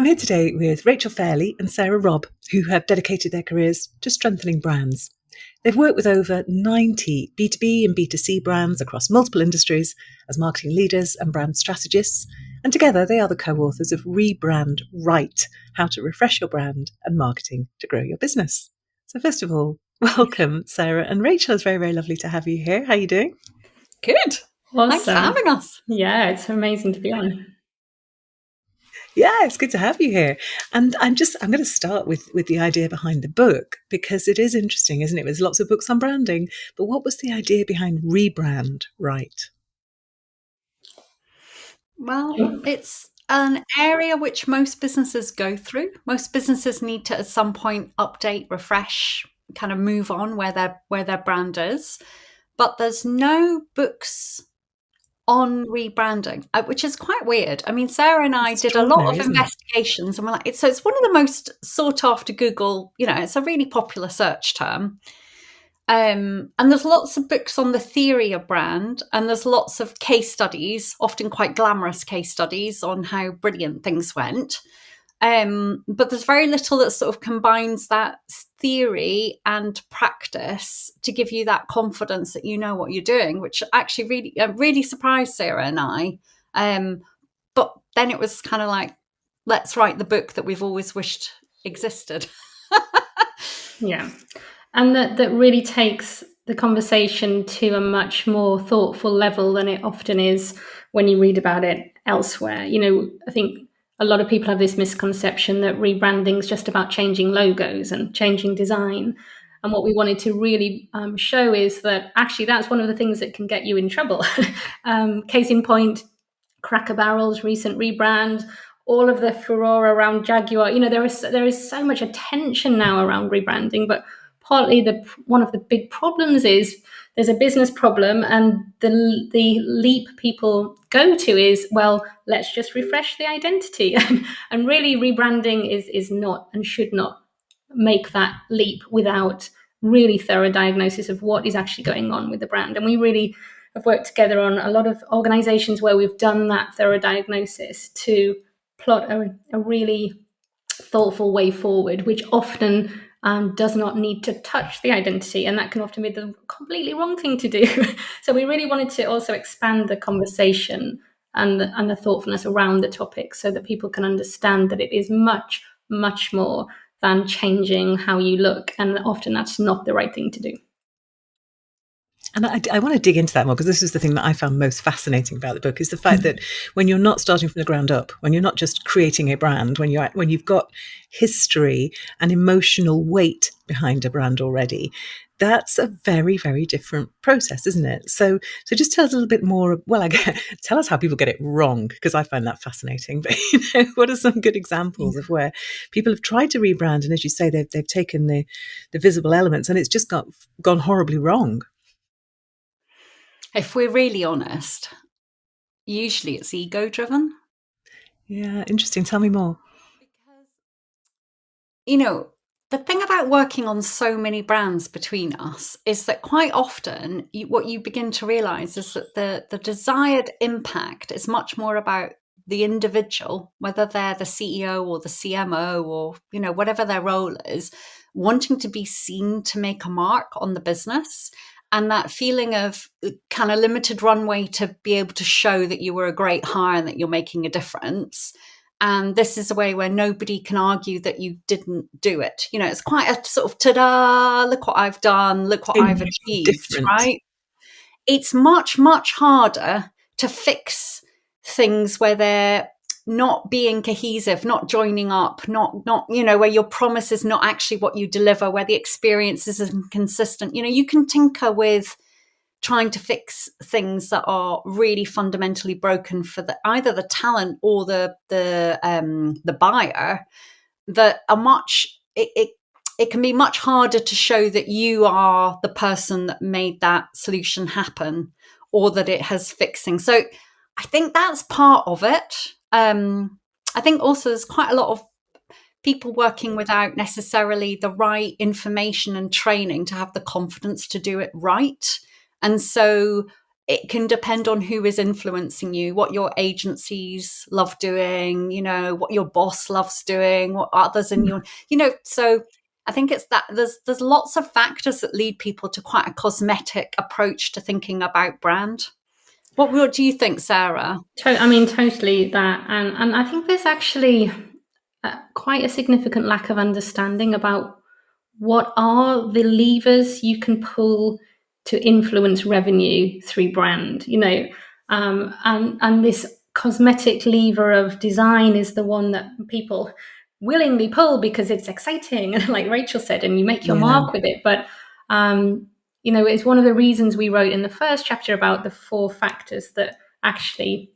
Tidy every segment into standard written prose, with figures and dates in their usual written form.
I'm here today with Rachel Fairley and Sarah Robb, who have dedicated their careers to strengthening brands. They've worked with over 90 B2B and B2C brands across multiple industries as marketing leaders and brand strategists, and together they are the co-authors of Rebrand Right, How to Refresh Your Brand and Marketing to Grow Your Business. So first of all, welcome, Sarah and Rachel. It's very, very lovely to have you here. How are you doing? Good. Awesome. Thanks for having us. Yeah, it's amazing to be on. Yeah, it's good to have you here. And I'm going to start with the idea behind the book, because it is interesting, isn't it? There's lots of books on branding, but what was the idea behind Rebrand Right? Well, it's an area which most businesses go through. Most businesses need to at some point update, refresh, kind of move on where their brand is. But there's no books on rebranding, which is quite weird. I mean, Sarah and I did a lot of investigations, and we're like, so it's one of the most sought after Google, it's a really popular search term. And there's lots of books on the theory of brand, and there's lots of case studies, often quite glamorous case studies on how brilliant things went. But there's very little that sort of combines that theory and practice to give you that confidence that you know what you're doing, which actually really surprised Sarah and I. But then it was kind of like, let's write the book that we've always wished existed. Yeah. And that really takes the conversation to a much more thoughtful level than it often is when you read about it elsewhere. I think a lot of people have this misconception that rebranding is just about changing logos and changing design. And what we wanted to really show is that actually that's one of the things that can get you in trouble. Case in point, Cracker Barrel's recent rebrand, all of the furore around Jaguar. There is so much attention now around rebranding, but partly one of the big problems is there's a business problem, and the leap people go to is, well, let's just refresh the identity. And really rebranding is not and should not make that leap without really thorough diagnosis of what is actually going on with the brand. And we really have worked together on a lot of organizations where we've done that thorough diagnosis to plot a really thoughtful way forward, which often does not need to touch the identity, and that can often be the completely wrong thing to do. So we really wanted to also expand the conversation and the thoughtfulness around the topic so that people can understand that it is much, much more than changing how you look, and often that's not the right thing to do. And I want to dig into that more, because this is the thing that I found most fascinating about the book, is the fact that when you're not starting from the ground up, when you're not just creating a brand, when you've got history and emotional weight behind a brand already, that's a very, very different process, isn't it? So just tell us a little bit more. Well, tell us how people get it wrong, because I find that fascinating. But what are some good examples of where people have tried to rebrand, and as you say, they've taken the visible elements, and it's just gone horribly wrong? If we're really honest, usually it's ego-driven. Yeah, interesting. Tell me more. Because, the thing about working on so many brands between us is that quite often what you begin to realize is that the desired impact is much more about the individual, whether they're the CEO or the CMO or, whatever their role is, wanting to be seen to make a mark on the business. And that feeling of kind of limited runway to be able to show that you were a great hire and that you're making a difference. And this is a way where nobody can argue that you didn't do it. It's quite a sort of, ta-da, look what I've done, look what I've achieved, right? It's much, much harder to fix things where they're not being cohesive, not joining up, not where your promise is not actually what you deliver, where the experience is inconsistent. You can tinker with trying to fix things that are really fundamentally broken for either the talent or the buyer, that are much it can be much harder to show that you are the person that made that solution happen, or that it has fixing. So I think that's part of it. I think also there's quite a lot of people working without necessarily the right information and training to have the confidence to do it right. And so it can depend on who is influencing you, what your agencies love doing, what your boss loves doing, what others in your, so I think it's that there's lots of factors that lead people to quite a cosmetic approach to thinking about brand. What do you think, Sarah? Totally that. And I think there's actually quite a significant lack of understanding about what are the levers you can pull to influence revenue through brand, and this cosmetic lever of design is the one that people willingly pull because it's exciting, like Rachel said, and you make your mark with it. But it's one of the reasons we wrote in the first chapter about the 4 factors that actually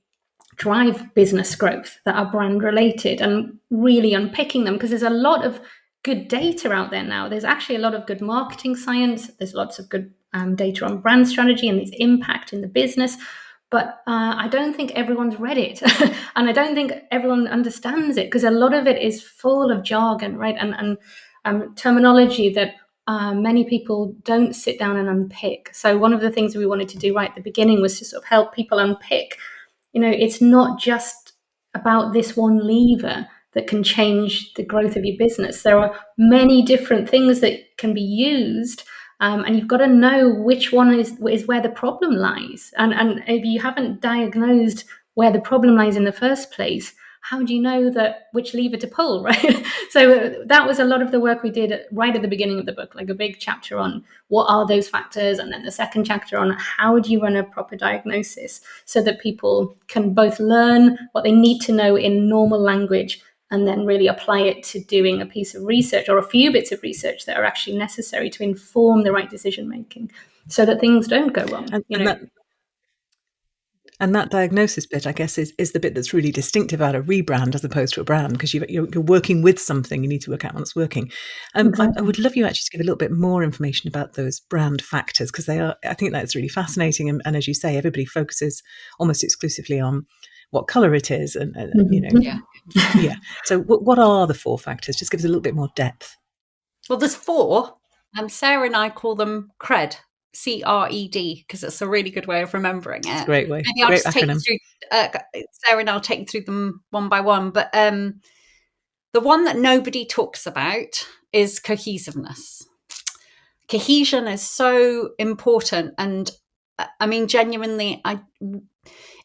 drive business growth that are brand related, and really unpicking them, because there's a lot of good data out there now. There's actually a lot of good marketing science. There's lots of good data on brand strategy and its impact in the business. But I don't think everyone's read it. And I don't think everyone understands it, because a lot of it is full of jargon, right? And terminology that many people don't sit down and unpick. So one of the things we wanted to do right at the beginning was to sort of help people unpick, it's not just about this one lever that can change the growth of your business. There are many different things that can be used, and you've got to know which one is where the problem lies. And if you haven't diagnosed where the problem lies in the first place, how do you know that which lever to pull, right? So that was a lot of the work we did right at the beginning of the book, like a big chapter on what are those factors, and then the second chapter on how do you run a proper diagnosis so that people can both learn what they need to know in normal language and then really apply it to doing a piece of research or a few bits of research that are actually necessary to inform the right decision making so that things don't go wrong. And that diagnosis bit, I guess, is the bit that's really distinctive about a rebrand as opposed to a brand, because you're working with something. You need to work out what's working. Exactly. I would love you actually to give a little bit more information about those brand factors, because I think that's really fascinating. And as you say, everybody focuses almost exclusively on what color it is, and yeah. So what are the 4 factors? Just give us a little bit more depth. Well, there's 4, and Sarah and I call them CRED. CRED, because it's a really good way of remembering it. It's a great way. Maybe I'll just take you through, Sarah and I'll take you through them one by one. But the one that nobody talks about is cohesiveness. Cohesion is so important. And genuinely,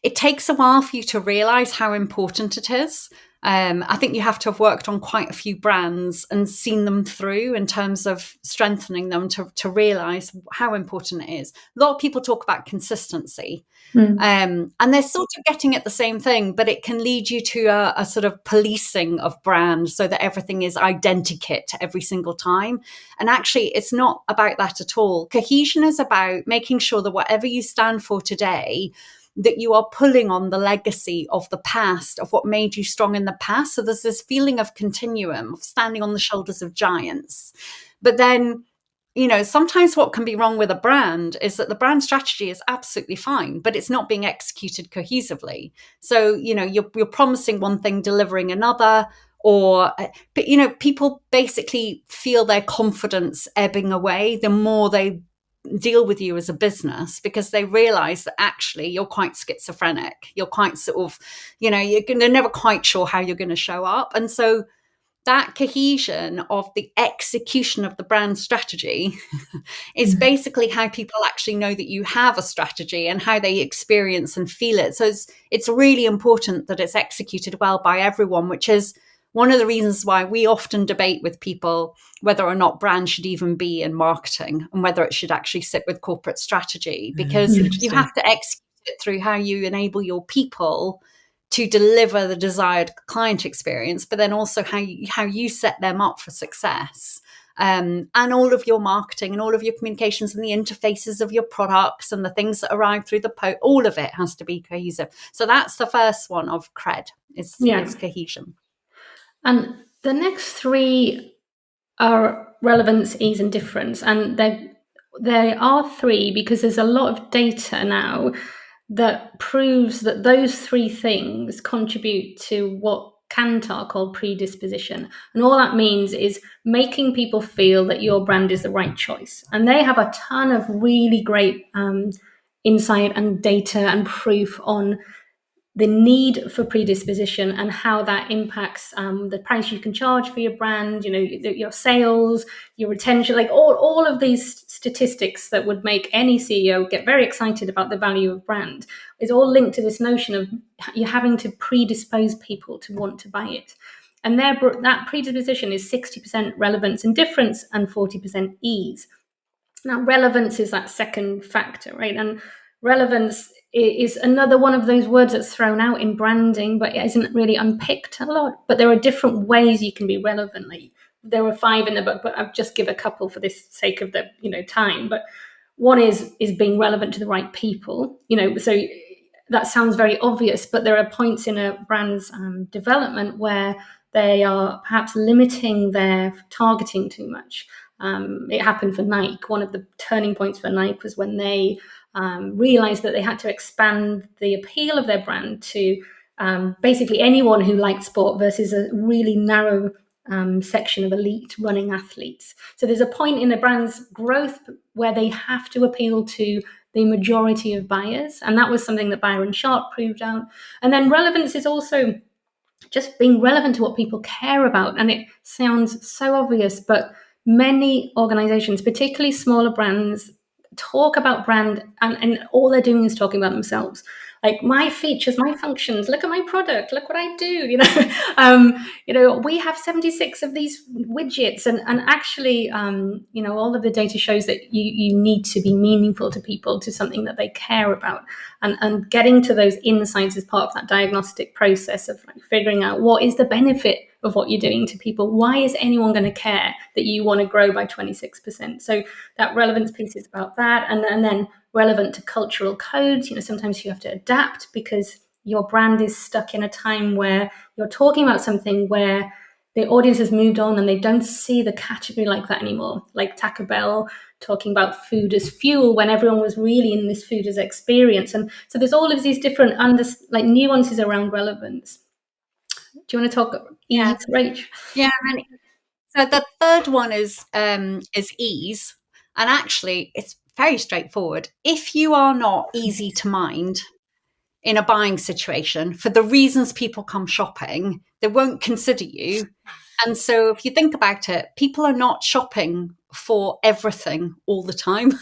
it takes a while for you to realize how important it is. I think you have to have worked on quite a few brands and seen them through in terms of strengthening them to realize how important it is. A lot of people talk about consistency, and they're sort of getting at the same thing, but it can lead you to a sort of policing of brand so that everything is identikit every single time. And actually, it's not about that at all. Cohesion is about making sure that whatever you stand for today, that you are pulling on the legacy of the past, of what made you strong in the past. So there's this feeling of continuum, of standing on the shoulders of giants. But then, sometimes what can be wrong with a brand is that the brand strategy is absolutely fine, but it's not being executed cohesively. So, you're promising one thing, delivering another, but people basically feel their confidence ebbing away the more they deal with you as a business, because they realize that actually you're quite schizophrenic. You're quite sort of, you're never quite sure how you're going to show up. And so that cohesion of the execution of the brand strategy is basically how people actually know that you have a strategy and how they experience and feel it. So it's really important that it's executed well by everyone, which is one of the reasons why we often debate with people whether or not brand should even be in marketing and whether it should actually sit with corporate strategy, because you have to execute it through how you enable your people to deliver the desired client experience, but then also how you set them up for success. And all of your marketing and all of your communications and the interfaces of your products and the things that arrive through the post, all of it has to be cohesive. So that's the first one of CRED, is cohesion. And the next 3 are relevance, ease, and difference. And there are 3 because there's a lot of data now that proves that those 3 things contribute to what Kantar called predisposition. And all that means is making people feel that your brand is the right choice. And they have a ton of really great insight and data and proof on the need for predisposition and how that impacts the price you can charge for your brand, your sales, your retention, like all of these statistics that would make any CEO get very excited about the value of brand is all linked to this notion of you having to predispose people to want to buy it. And that predisposition is 60% relevance and difference and 40% ease. Now, relevance is that second factor, right? And relevance is another one of those words that's thrown out in branding, but it isn't really unpicked a lot. But there are different ways you can be relevant. Like, there were 5 in the book, but I'll just give a couple for this sake of the time. But one is being relevant to the right people. So that sounds very obvious, but there are points in a brand's development where they are perhaps limiting their targeting too much. It happened for Nike. One of the turning points for Nike was when they realized that they had to expand the appeal of their brand to basically anyone who liked sport versus a really narrow section of elite running athletes. So there's a point in a brand's growth where they have to appeal to the majority of buyers. And that was something that Byron Sharp proved out. And then relevance is also just being relevant to what people care about. And it sounds so obvious, but many organizations, particularly smaller brands, talk about brand and all they're doing is talking about themselves. Like, my features, my functions, look at my product, look what I do, we have 76 of these widgets and actually, all of the data shows that you need to be meaningful to people, to something that they care about, and getting to those insights is part of that diagnostic process of figuring out what is the benefit of what you're doing to people. Why is anyone going to care that you want to grow by 26%? So that relevance piece is about that. And then relevant to cultural codes. Sometimes you have to adapt because your brand is stuck in a time where you're talking about something where the audience has moved on and they don't see the category like that anymore. Like Taco Bell talking about food as fuel when everyone was really in this food as experience. And so there's all of these different nuances around relevance. Do you want to talk ease, Rach? Yeah. So the third one is ease. And actually, it's very straightforward. If you are not easy to mind in a buying situation, for the reasons people come shopping, they won't consider you. And so if you think about it, people are not shopping for everything all the time.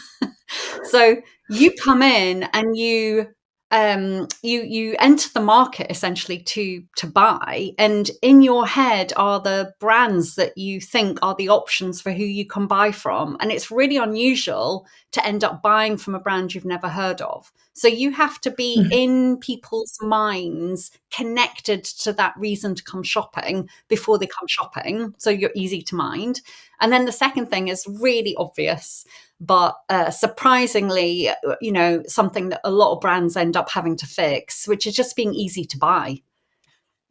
So you come in and you enter the market essentially to buy, and in your head are the brands that you think are the options for who you can buy from, and it's really unusual to end up buying from a brand you've never heard of. So you have to be in people's minds, connected to that reason to come shopping before they come shopping, so you're easy to mind. And then the second thing is really obvious, but surprisingly, something that a lot of brands end up having to fix, which is just being easy to buy.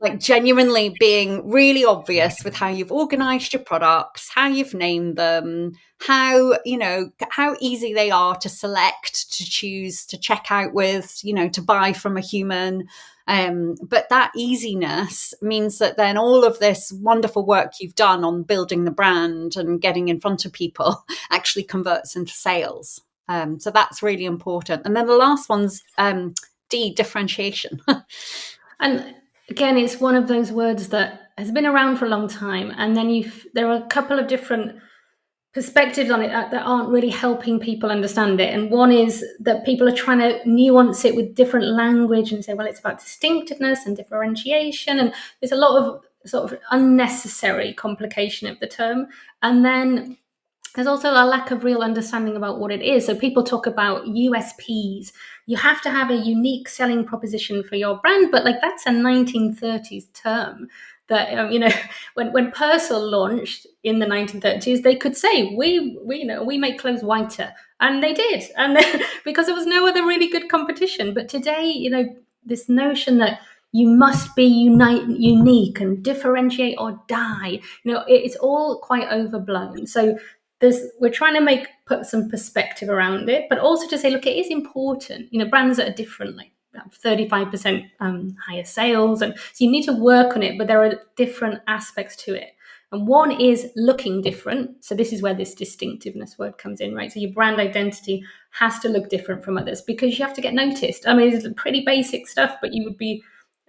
Like, genuinely being really obvious with how you've organized your products, how you've named them, how easy they are to select, to choose, to check out with, to buy from a human. But that easiness means that then all of this wonderful work you've done on building the brand and getting in front of people actually converts into sales. So that's really important. And then the last one's D, differentiation. And again, it's one of those words that has been around for a long time. And then there are a couple of different perspectives on it that aren't really helping people understand it. And one is that people are trying to nuance it with different language and say, well, it's about distinctiveness and differentiation. And there's a lot of sort of unnecessary complication of the term. And then there's also a lack of real understanding about what it is. So people talk about USPs. You have to have a unique selling proposition for your brand, but that's a 1930s term. That when Persil launched in the 1930s, they could say we make clothes whiter, and they did, and because there was no other really good competition. But today, this notion that you must be unique and differentiate or die, it's all quite overblown. So we're trying to put some perspective around it, but also to say, look, it is important. Brands that are different, like 35% higher sales, and so you need to work on it. But there are different aspects to it, And one is looking different. So this is where this distinctiveness word comes in, right? So your brand identity has to look different from others because you have to get noticed. I mean, it's pretty basic stuff, but you would be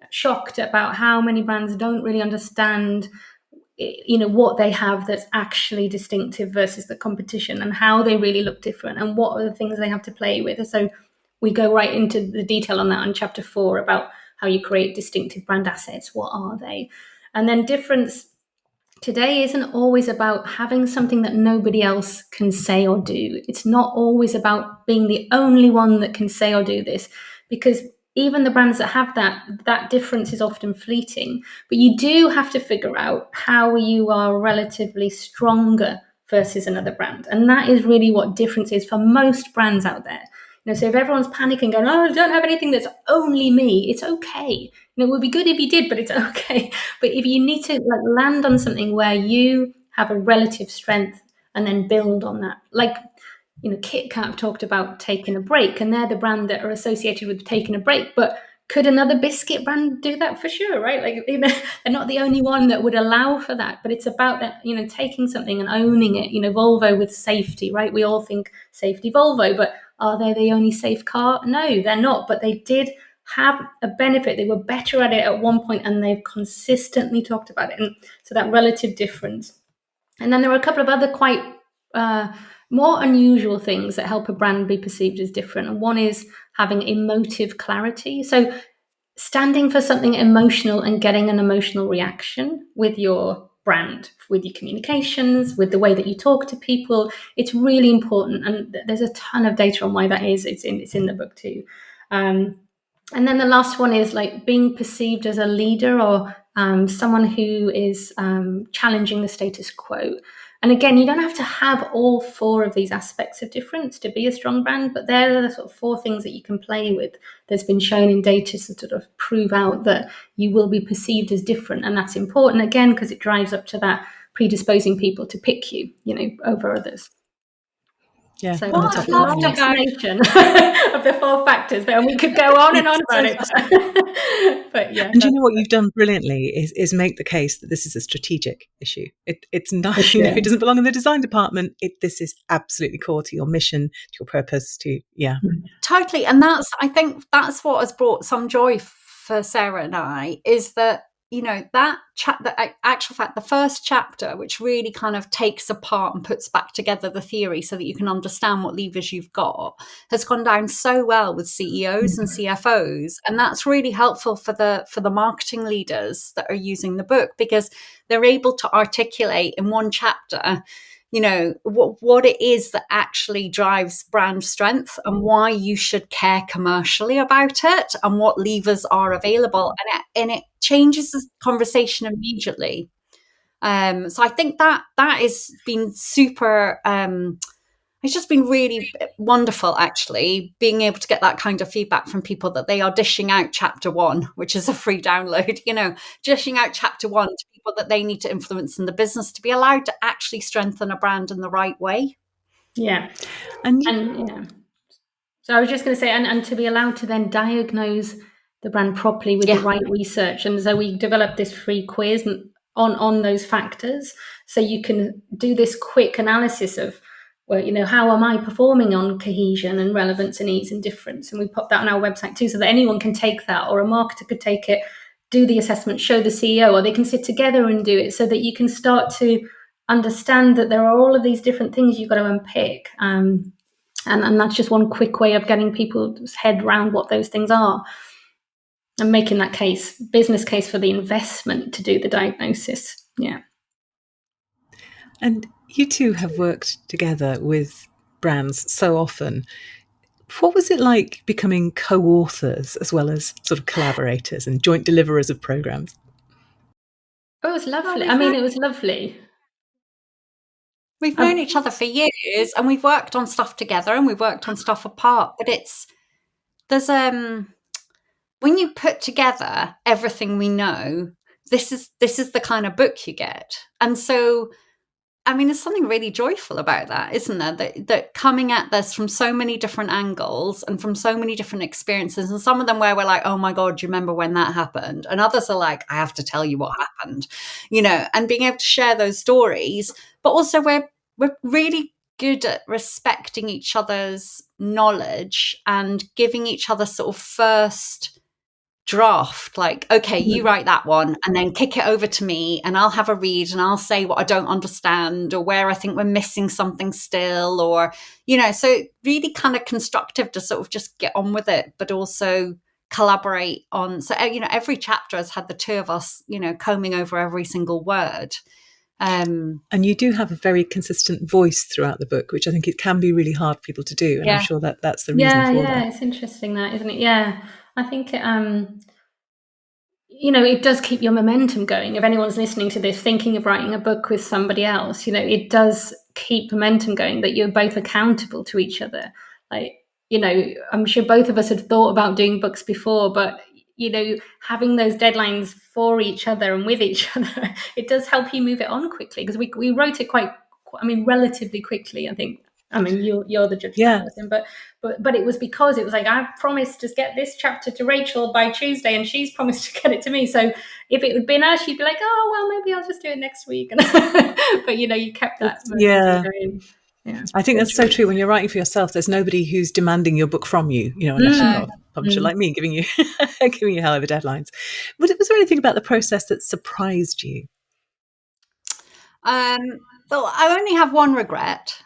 shocked about how many brands don't really understand what they have that's actually distinctive versus the competition, and how they really look different, and what are the things they have to play with. So we go right into the detail on that on chapter 4 about how you create distinctive brand assets. What are they? And then difference today isn't always about having something that nobody else can say or do. It's not always about being the only one that can say or do this, because even the brands that have that difference is often fleeting. But you do have to figure out how you are relatively stronger versus another brand. And that is really what difference is for most brands out there. So if everyone's panicking, going, "Oh, I don't have anything that's only me," it's okay. It would be good if you did, but it's okay. But if you need to land on something where you have a relative strength and then build on that, like Kit Kat have talked about taking a break, and they're the brand that are associated with taking a break. But could another biscuit brand do that? For sure, right? They're not the only one that would allow for that. But it's about that, taking something and owning it. Volvo with safety, right? We all think safety Volvo, but are they the only safe car? No, they're not. But they did have a benefit. They were better at it at one point, and they've consistently talked about it. And so that relative difference. And then there are a couple of other quite more unusual things that help a brand be perceived as different. And one is having emotive clarity. So standing for something emotional and getting an emotional reaction with your brand, with your communications, with the way that you talk to people. It's really important. And there's a ton of data on why that is. It's in the book too. And then the last one is being perceived as a leader, or someone who is challenging the status quo. And again, you don't have to have all 4 of these aspects of difference to be a strong brand, but they're the sort of 4 things that you can play with. That's been shown in data to sort of prove out that you will be perceived as different. And that's important, again, because it drives up to that predisposing people to pick you, over others. Yeah, so what that's I've a long loved about explanation of the 4 factors, and we could go on and on about it. But yeah, and you know what you've done brilliantly is make the case that this is a strategic issue. It's not, sure. It doesn't belong in the design department. This is absolutely core to your mission, to your purpose, Totally. And I think that's what has brought some joy for Sarah and I, is that that actual fact, the first chapter, which really kind of takes apart and puts back together the theory so that you can understand what levers you've got, has gone down so well with CEOs and CFOs. And that's really helpful for the marketing leaders that are using the book, because they're able to articulate in one chapter what it is that actually drives brand strength, and why you should care commercially about it, and what levers are available, and it changes the conversation immediately. So I think that has been super. It's just been really wonderful, actually, being able to get that kind of feedback from people, that they are dishing out chapter 1, which is a free download, dishing out chapter 1 to people that they need to influence in the business to be allowed to actually strengthen a brand in the right way. Yeah. And so I was just going to say, and to be allowed to then diagnose the brand properly with the right research. And so we developed this free quiz on those factors, so you can do this quick analysis of, well, how am I performing on cohesion and relevance and ease and difference? And we put that on our website too, so that anyone can take that, or a marketer could take it, do the assessment, show the CEO, or they can sit together and do it, so that you can start to understand that there are all of these different things you've got to unpick. And that's just one quick way of getting people's head around what those things are, and making that business case for the investment to do the diagnosis. Yeah. And you two have worked together with brands so often. What was it like becoming co-authors as well as sort of collaborators and joint deliverers of programs? Oh, it was lovely. It was lovely. We've known each other for years, and we've worked on stuff together, and we've worked on stuff apart. But there's when you put together everything we know, this is the kind of book you get. And so I mean, there's something really joyful about that, isn't there? That coming at this from so many different angles and from so many different experiences, and some of them where we're like, "Oh my God, do you remember when that happened?" And others are like, "I have to tell you what happened," and being able to share those stories. But also, we're really good at respecting each other's knowledge and giving each other sort of first draft, like, okay, you write that one and then kick it over to me and I'll have a read and I'll say what I don't understand or where I think we're missing something still, or so really kind of constructive to sort of just get on with it, but also collaborate on. So every chapter has had the two of us combing over every single word. And you do have a very consistent voice throughout the book, which I think it can be really hard for people to do. And I'm sure that that's the reason for that. Yeah, it's interesting that, isn't it? Yeah, I think it does keep your momentum going. If anyone's listening to this thinking of writing a book with somebody else, it does keep momentum going, that you're both accountable to each other. Like, I'm sure both of us had thought about doing books before, but having those deadlines for each other and with each other, it does help you move it on quickly, because we wrote it relatively quickly, I think. I mean, you're the judge, person, but it was because it was like, I promised to get this chapter to Rachel by Tuesday, and she's promised to get it to me. So if it had been her, she'd be like, "Oh, well, maybe I'll just do it next week." But you kept that going. Yeah, I think that's so true. When you're writing for yourself, there's nobody who's demanding your book from you, unless you've got a publisher like me giving you hell over deadlines. Was there anything about the process that surprised you? Well, I only have one regret,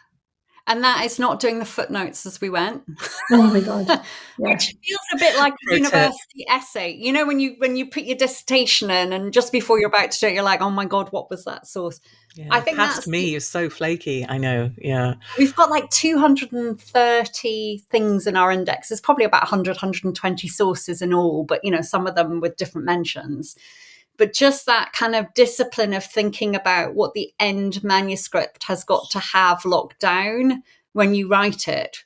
and that is not doing the footnotes as we went. Oh my God. Yeah. Which feels a bit like a university essay. When you put your dissertation in and just before you're about to do it, you're like, "Oh my God, what was that source?" Yeah, I think past me is so flaky. I know. Yeah. We've got like 230 things in our index. There's probably about 100, 120 sources in all, but some of them with different mentions. But just that kind of discipline of thinking about what the end manuscript has got to have locked down when you write it.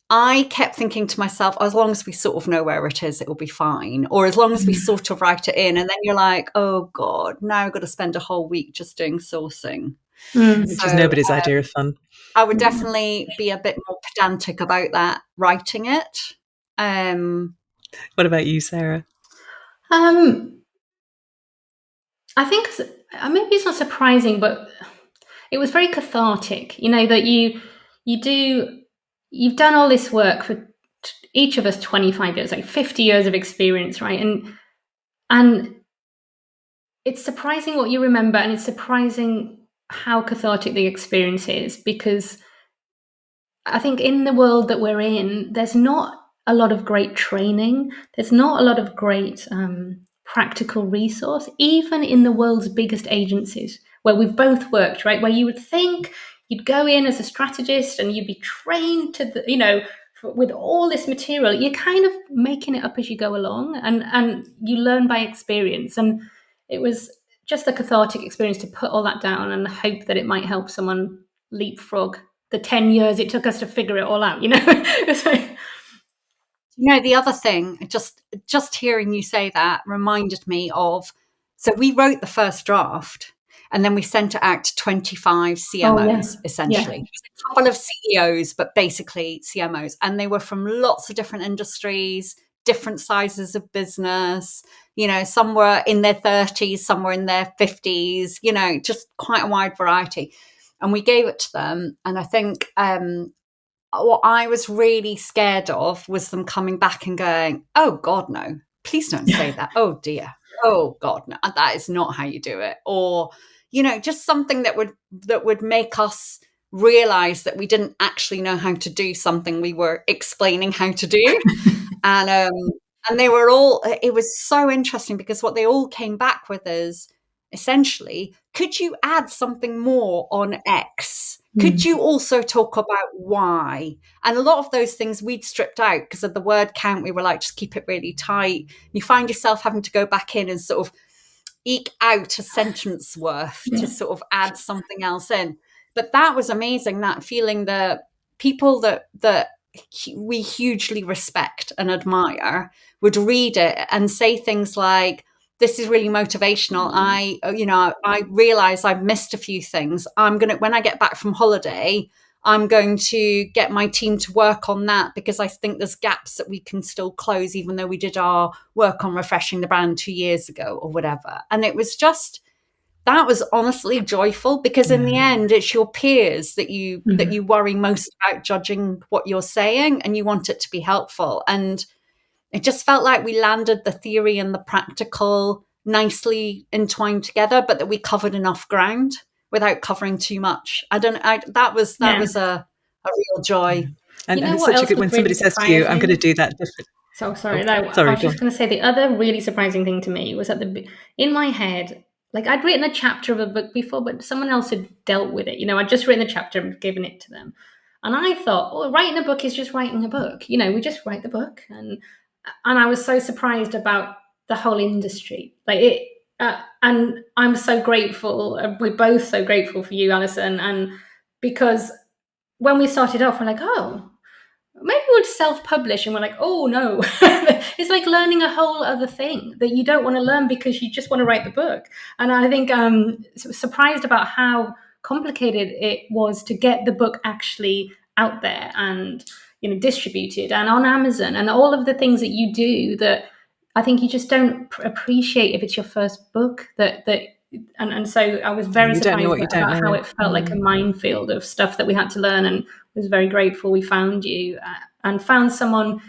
I kept thinking to myself, as long as we sort of know where it is, it'll be fine. Or as long as we sort of write it in. And then you're like, oh God, now I've got to spend a whole week just doing sourcing. Which is nobody's idea of fun. I would definitely be a bit more pedantic about that, writing it. What about you, Sarah? I think maybe it's not surprising, but it was very cathartic, that you've done all this work for each of us 25 years, like 50 years of experience, right? And it's surprising what you remember, and it's surprising how cathartic the experience is, because I think in the world that we're in, there's not a lot of great training. There's not a lot of great practical resource, even in the world's biggest agencies where we've both worked, right? Where you would think you'd go in as a strategist and you'd be trained to with all this material. You're kind of making it up as you go along, and you learn by experience. And it was just a cathartic experience to put all that down and hope that it might help someone leapfrog the 10 years it took us to figure it all out. It's like, the other thing, just hearing you say that reminded me of, so we wrote the first draft and then we sent it out to 25 CMOs, essentially. A couple of CEOs, but basically CMOs. And they were from lots of different industries, different sizes of business. Some were in their 30s, some were in their 50s, just quite a wide variety. And we gave it to them. And I think what I was really scared of was them coming back and going, "Oh God, no, please don't say that. Oh dear. Oh God, no, that is not how you do it." Or, just something that would make us realize that we didn't actually know how to do something we were explaining how to do. And they were all, it was so interesting because what they all came back with is essentially, could you add something more on X? Could you also talk about Y? And a lot of those things we'd stripped out because of the word count. We were like, just keep it really tight. You find yourself having to go back in and sort of eke out a sentence worth to sort of add something else in. But that was amazing, that feeling that people that we hugely respect and admire would read it and say things like, this is really motivational. I realize I've missed a few things. When I get back from holiday, I'm going to get my team to work on that, because I think there's gaps that we can still close, even though we did our work on refreshing the brand 2 years ago or whatever. And it was just, that was honestly joyful, because in the end, it's your peers that you worry most about judging what you're saying, and you want it to be helpful. And it just felt like we landed the theory and the practical nicely entwined together, but that we covered enough ground without covering too much. That was a real joy. And it's such a good, when somebody says to you, I'm going to do that different. So sorry, I was just going to say, the other really surprising thing to me was in my head, like, I'd written a chapter of a book before, but someone else had dealt with it. I'd just written a chapter and given it to them. And I thought, well, writing a book is just writing a book. We just write the book. And I was so surprised about the whole industry. And I'm so grateful. We're both so grateful for you, Alison. And because when we started off, we're like, oh, maybe we'll self-publish, and we're like, oh no. It's like learning a whole other thing that you don't want to learn because you just want to write the book. And I think surprised about how complicated it was to get the book actually out there and distributed and on Amazon, and all of the things that you do that I think you just don't appreciate if it's your first book. And so I was very surprised about how it felt like a minefield of stuff that we had to learn, and was very grateful we found you and found someone.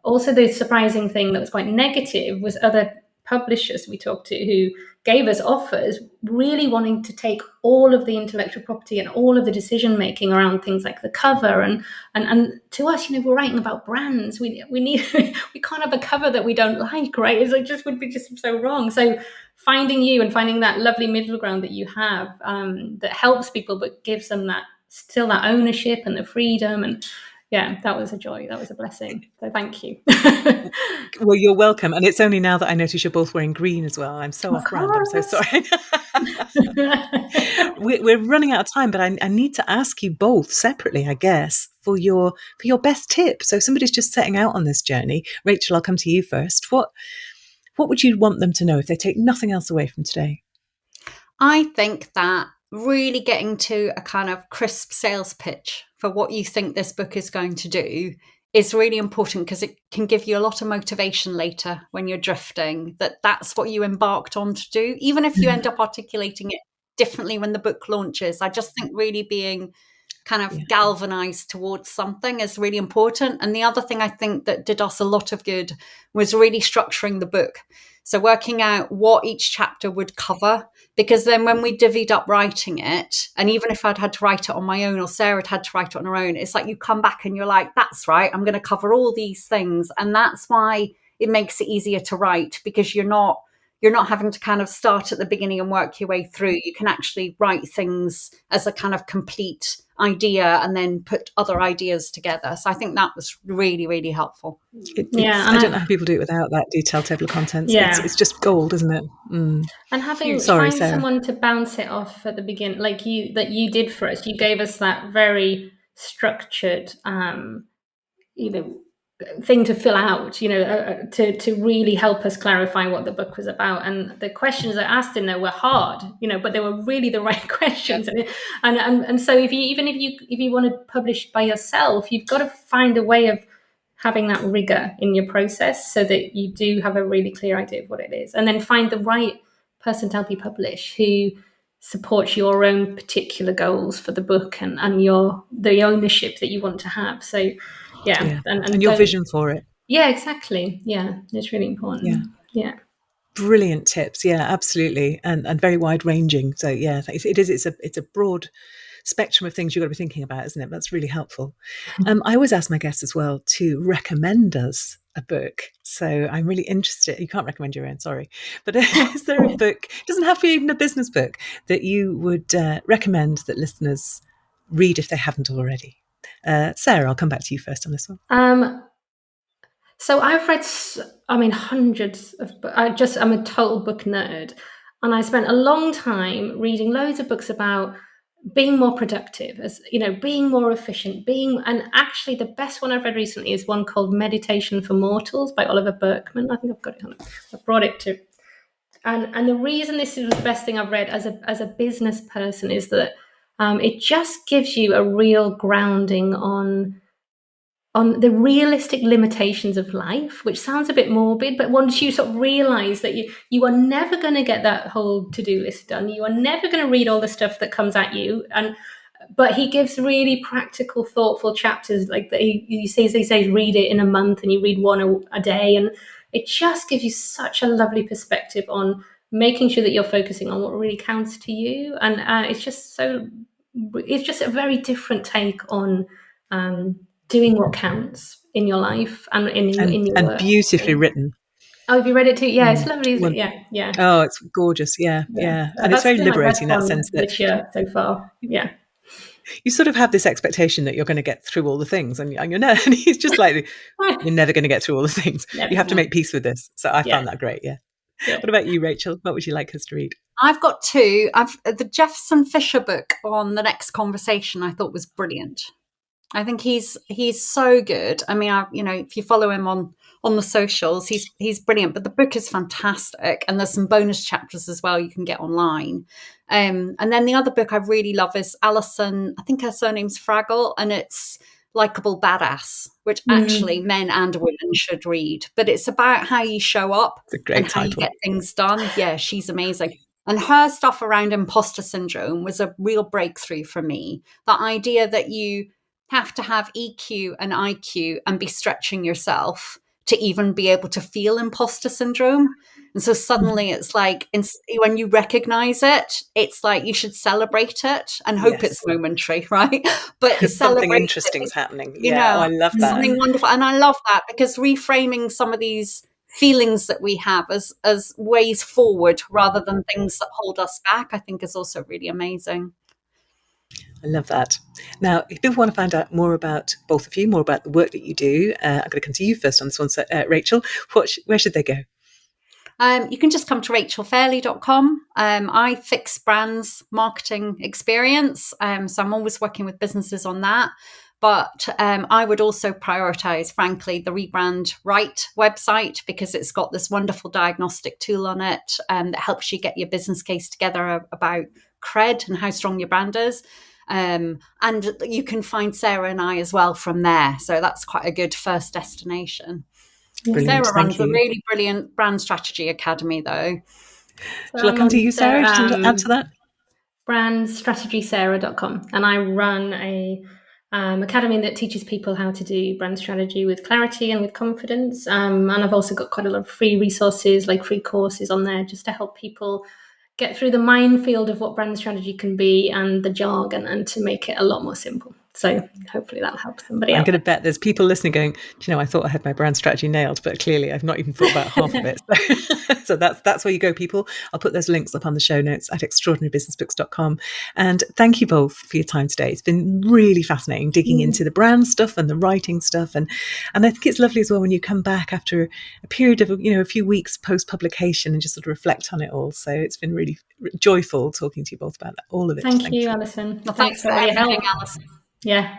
Also, the surprising thing that was quite negative was other publishers we talked to who gave us offers really wanting to take all of the intellectual property and all of the decision making around things like the cover, and to us, we're writing about brands, we need we can't have a cover that we don't like, right? It just would be just so wrong. So finding you and finding that lovely middle ground that you have, that helps people but gives them that ownership and the freedom, and yeah, that was a joy. That was a blessing. So thank you. Well, you're welcome. And it's only now that I notice you're both wearing green as well. I'm so off-brand. I'm so sorry. We're running out of time, but I need to ask you both separately, I guess, for your best tip. So if somebody's just setting out on this journey, Rachel, I'll come to you first. What would you want them to know if they take nothing else away from today? I think that really getting to a kind of crisp sales pitch for what you think this book is going to do is really important, because it can give you a lot of motivation later when you're drifting, that's what you embarked on to do, even if you end up articulating it differently when the book launches. I just think really being kind of galvanized towards something is really important. And the other thing I think that did us a lot of good was really structuring the book. So working out what each chapter would cover, because then when we divvied up writing it, and even if I'd had to write it on my own or Sarah had to write it on her own, it's like you come back and you're like, that's right, I'm going to cover all these things. And that's why it makes it easier to write, because you're not having to kind of start at the beginning and work your way through. You can actually write things as a kind of complete idea and then put other ideas together. So I think that was really, really helpful. I don't know how people do it without that detailed table of contents. It's just gold, isn't it? And having someone to bounce it off at the beginning, like you did for us. You gave us that very structured thing to fill out, to really help us clarify what the book was about. And the questions I asked in there were hard, but they were really the right questions. And so if you want to publish by yourself, you've got to find a way of having that rigor in your process so that you do have a really clear idea of what it is, and then find the right person to help you publish who supports your own particular goals for the book and the ownership that you want to have. So and your vision for it. Yeah, exactly. Yeah, it's really important. Yeah. Brilliant tips. Yeah, absolutely. And very wide ranging. So yeah, it is. It's a broad spectrum of things you've got to be thinking about, isn't it? That's really helpful. I always ask my guests as well to recommend us a book. So I'm really interested. You can't recommend your own, sorry. But is there a book, it doesn't have to be even a business book, that you would recommend that listeners read if they haven't already? Sarah, I'll come back to you first on this one. So I've read, hundreds of books. I'm a total book nerd. And I spent a long time reading loads of books about being more productive, being more efficient, and actually the best one I've read recently is one called Meditation for Mortals by Oliver Burkeman. I think I've got it on it. I brought it to And the reason this is the best thing I've read as a business person is that it just gives you a real grounding on the realistic limitations of life, which sounds a bit morbid, but once you sort of realize that you are never going to get that whole to-do list done, you are never going to read all the stuff that comes at you, but he gives really practical, thoughtful chapters. Like he says read it in a month, and you read one a day, and it just gives you such a lovely perspective on making sure that you're focusing on what really counts to you. And it's just a very different take on doing what counts in your life and in your and work. beautifully written. Oh, have you read it too? Yeah, it's lovely, isn't it? Yeah. Oh, it's gorgeous. Yeah. And it's very liberating, that sense that this year so far. Yeah. You sort of have this expectation that you're going to get through all the things, and you're never, and he's just like, you're never going to get through all the things. You have to make peace with this. So I found that great. Yeah. What about you, Rachel? What would you like us to read? I've got two. The Jefferson Fisher book on The Next Conversation I thought was brilliant. I think he's so good. I mean, if you follow him on the socials, he's brilliant. But the book is fantastic, and there's some bonus chapters as well you can get online. And then the other book I really love is Alison. I think her surname's Fraggle, and it's Likeable Badass, which actually men and women should read. But it's about how you show up and how you get things done. Yeah, she's amazing. And her stuff around imposter syndrome was a real breakthrough for me. The idea that you have to have EQ and IQ and be stretching yourself to even be able to feel imposter syndrome. And so suddenly it's like, when you recognize it, it's like you should celebrate it and hope it's momentary, right? But something interesting's happening. I love that. Something wonderful. And I love that, because reframing some of these feelings that we have as ways forward rather than things that hold us back, I think is also really amazing. I love that. Now, if people want to find out more about both of you, more about the work that you do, I'm going to come to you first on this one. So, Rachel, where should they go? You can just come to rachelfairley.com. I fix brands marketing experience. So I'm always working with businesses on that. But I would also prioritize, frankly, the Rebrand Right website, because it's got this wonderful diagnostic tool on it that helps you get your business case together about cred and how strong your brand is. And you can find Sarah and I as well from there. So that's quite a good first destination. Brilliant. Sarah runs a really brilliant brand strategy academy, though. Shall I come to you, Sarah, just to add to that? brandstrategysarah.com, and I run a academy that teaches people how to do brand strategy with clarity and with confidence. And I've also got quite a lot of free resources, like free courses on there, just to help people get through the minefield of what brand strategy can be and the jargon, and to make it a lot more simple. So hopefully that'll help somebody out. I'm going to bet there's people listening going, I thought I had my brand strategy nailed, but clearly I've not even thought about half of it. So that's where you go, people. I'll put those links up on the show notes at extraordinarybusinessbooks.com. And thank you both for your time today. It's been really fascinating digging into the brand stuff and the writing stuff. And I think it's lovely as well when you come back after a period of, a few weeks post-publication and just sort of reflect on it all. So it's been really joyful talking to you both about all of it. Thank you, Alison. Well, thanks for everything, Alison. Yeah.